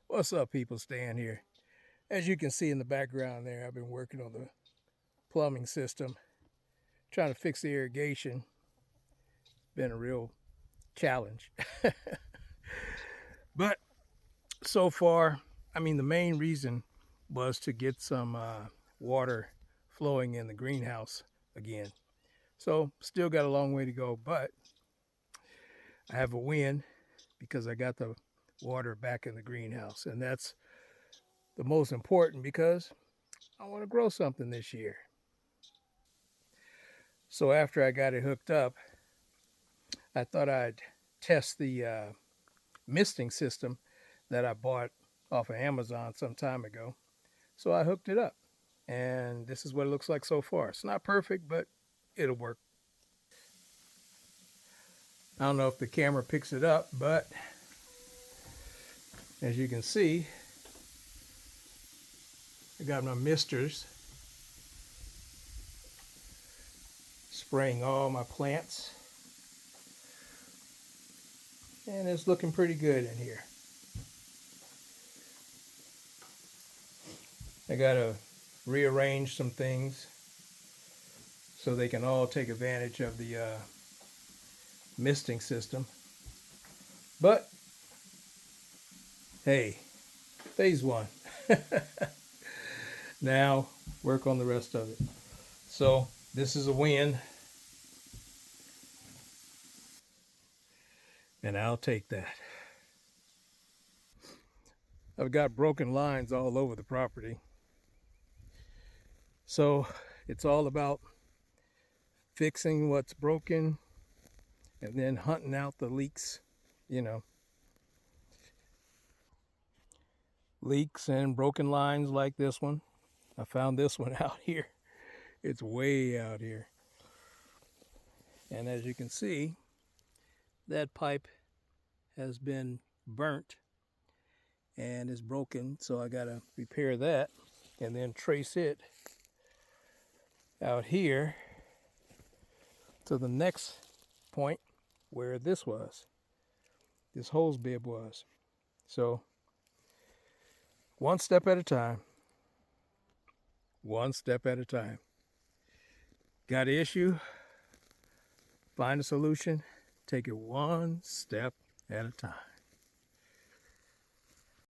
What's up, people? Stan here. As you can see in the background there, I've been working on the plumbing system, trying to fix the irrigation. Been a real challenge. But so far, the main reason was to get some water flowing in the greenhouse again. So still got a long way to go, but I have a win because I got the water back in the greenhouse. And that's the most important because I want to grow something this year. So after I got it hooked up, I thought I'd test the misting system that I bought off of Amazon some time ago. So I hooked it up, and this is what it looks like so far. It's not perfect, but it'll work. I don't know if the camera picks it up, but as you can see, I got my misters spraying all my plants, and it's looking pretty good in here. I gotta rearrange some things so they can all take advantage of the misting system. But hey, phase one. Now work on the rest of it. So this is a win, and I'll take that. I've got broken lines all over the property. So it's all about fixing what's broken and then hunting out the leaks, you know. Leaks and broken lines like this one. I found this one out here. It's way out here. And as you can see, that pipe has been burnt and is broken. So I gotta repair that and then trace it out here to the next point where this hose bib was. So one step at a time. One step at a time. Got an issue? Find a solution. Take it one step at a time.